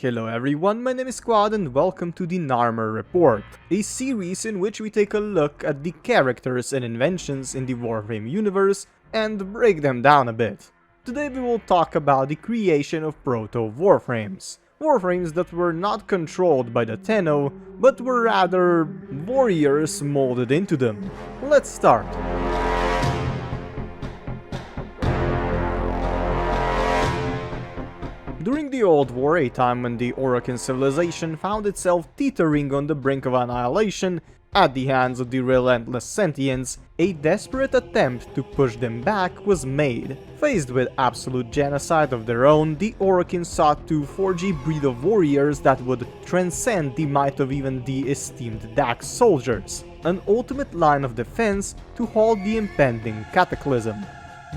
Hello everyone, my name is Quad and welcome to the Narmer Report, a series in which we take a look at the characters and inventions in the Warframe universe and break them down a bit. Today we will talk about the creation of Proto Warframes. Warframes that were not controlled by the Tenno, but were rather warriors molded into them. Let's start. During the Old War, a time when the Orokin civilization found itself teetering on the brink of annihilation at the hands of the relentless sentients, a desperate attempt to push them back was made. Faced with absolute genocide of their own, the Orokin sought to forge a breed of warriors that would transcend the might of even the esteemed Dax soldiers, an ultimate line of defense to halt the impending cataclysm.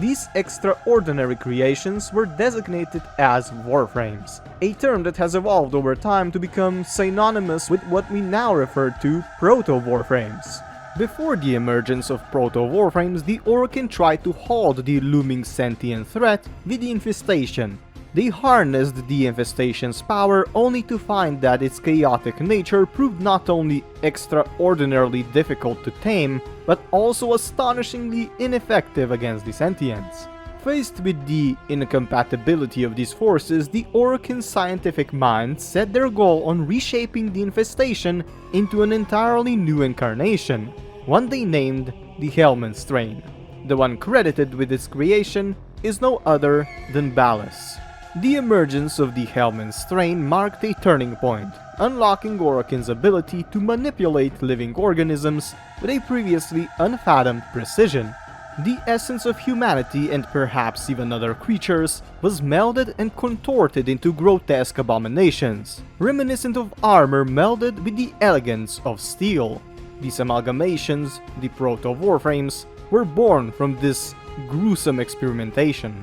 These extraordinary creations were designated as Warframes, a term that has evolved over time to become synonymous with what we now refer to Proto Warframes. Before the emergence of Proto Warframes, the Orokin tried to halt the looming sentient threat with the Infestation. They harnessed the Infestation's power only to find that its chaotic nature proved not only extraordinarily difficult to tame, but also astonishingly ineffective against the sentients. Faced with the incompatibility of these forces, the Orokin scientific mind set their goal on reshaping the Infestation into an entirely new incarnation, one they named the Hellman strain. The one credited with its creation is no other than Ballas. The emergence of the Hellman strain marked a turning point, unlocking Orokin's ability to manipulate living organisms with a previously unfathomed precision. The essence of humanity and perhaps even other creatures was melded and contorted into grotesque abominations, reminiscent of armor melded with the elegance of steel. These amalgamations, the Proto Warframes, were born from this gruesome experimentation.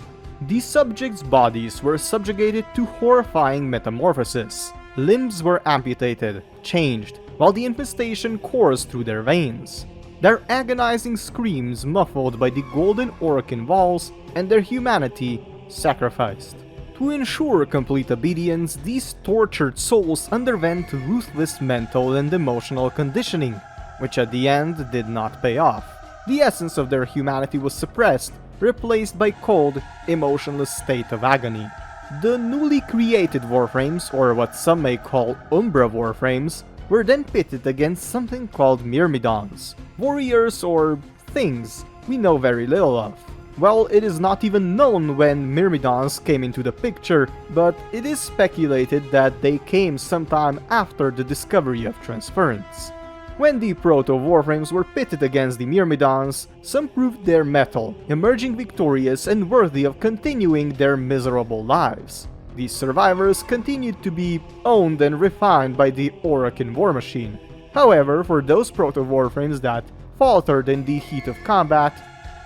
These subjects' bodies were subjugated to horrifying metamorphosis. Limbs were amputated, changed, while the infestation coursed through their veins. Their agonizing screams muffled by the golden Orokin walls, and their humanity sacrificed. To ensure complete obedience, these tortured souls underwent ruthless mental and emotional conditioning, which at the end did not pay off. The essence of their humanity was suppressed, replaced by cold, emotionless state of agony. The newly created Warframes, or what some may call Umbra Warframes, were then pitted against something called Myrmidons, warriors or things we know very little of. Well, it is not even known when Myrmidons came into the picture, but it is speculated that they came sometime after the discovery of transference. When the Proto Warframes were pitted against the Myrmidons, some proved their mettle, emerging victorious and worthy of continuing their miserable lives. These survivors continued to be owned and refined by the Orokin war machine. However, for those Proto Warframes that faltered in the heat of combat,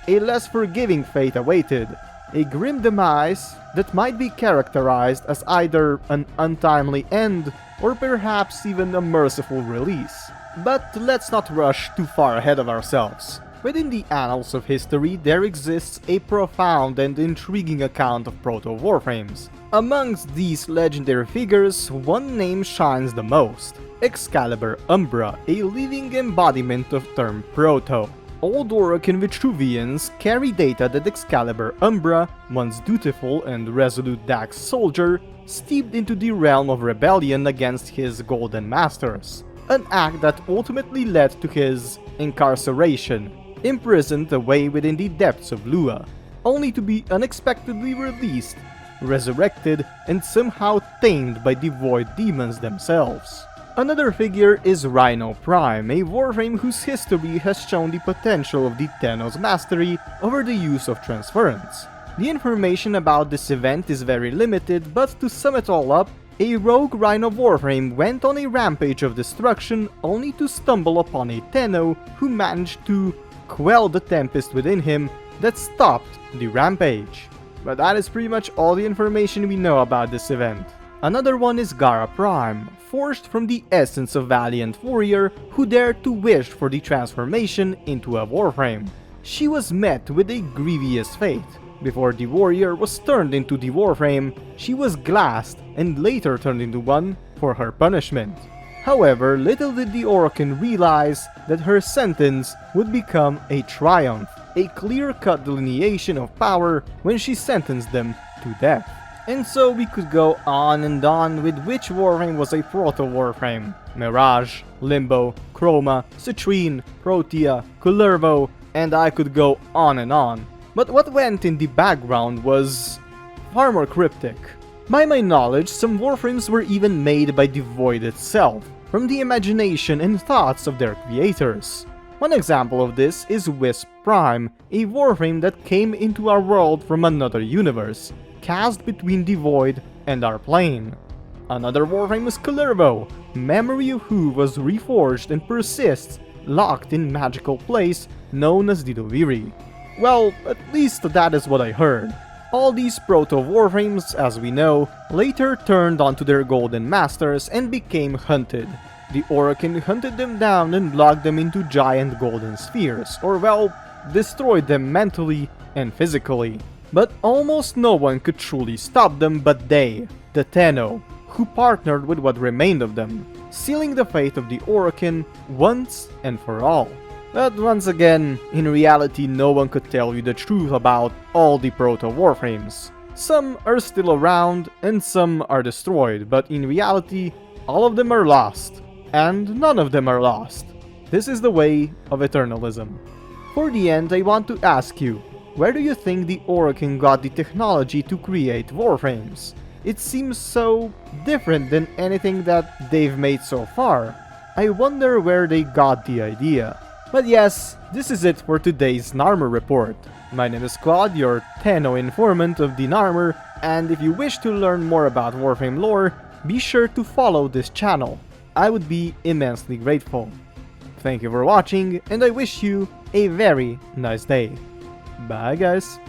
a less forgiving fate awaited, a grim demise that might be characterized as either an untimely end or perhaps even a merciful release. But let's not rush too far ahead of ourselves. Within the annals of history, there exists a profound and intriguing account of Proto Warframes. Amongst these legendary figures, one name shines the most: Excalibur Umbra, a living embodiment of term Proto. Old Orokin Vitruvians carry data that Excalibur Umbra, once dutiful and resolute Dax soldier, steeped into the realm of rebellion against his Golden Masters. An act that ultimately led to his incarceration, imprisoned away within the depths of Lua, only to be unexpectedly released, resurrected, and somehow tamed by the Void Demons themselves. Another figure is Rhino Prime, a Warframe whose history has shown the potential of the Tenno's mastery over the use of transference. The information about this event is very limited, but to sum it all up, a rogue Rhino Warframe went on a rampage of destruction only to stumble upon a Tenno who managed to quell the tempest within him that stopped the rampage. But that is pretty much all the information we know about this event. Another one is Gara Prime, forged from the essence of valiant warrior who dared to wish for the transformation into a Warframe. She was met with a grievous fate, Before the warrior was turned into the Warframe, she was glassed and later turned into one for her punishment. However, little did the Orokin realize that her sentence would become a triumph, a clear-cut delineation of power when she sentenced them to death. And so we could go on and on with which Warframe was a Proto Warframe. Mirage, Limbo, Chroma, Citrine, Protea, Kullervo, and I could go on and on. But what went in the background was far more cryptic. By my knowledge, some Warframes were even made by the Void itself, from the imagination and thoughts of their creators. One example of this is Wisp Prime, a Warframe that came into our world from another universe, cast between the Void and our plane. Another Warframe is Kullervo, memory of who was reforged and persists, locked in magical place known as the Doviri. Well, at least that is what I heard. All these Proto Warframes, as we know, later turned onto their golden masters and became hunted. The Orokin hunted them down and locked them into giant golden spheres, or well, destroyed them mentally and physically. But almost no one could truly stop them but they, the Tenno, who partnered with what remained of them, sealing the fate of the Orokin once and for all. But once again, in reality no one could tell you the truth about all the Proto Warframes. Some are still around and some are destroyed, but in reality, all of them are lost. And none of them are lost. This is the way of eternalism. For the end, I want to ask you, where do you think the Orokin got the technology to create Warframes? It seems so different than anything that they've made so far. I wonder where they got the idea. But yes, this is it for today's Narmer report. My name is Quad, your Tenno informant of the Narmer, and if you wish to learn more about Warframe lore, be sure to follow this channel. I would be immensely grateful. Thank you for watching, and I wish you a very nice day. Bye guys!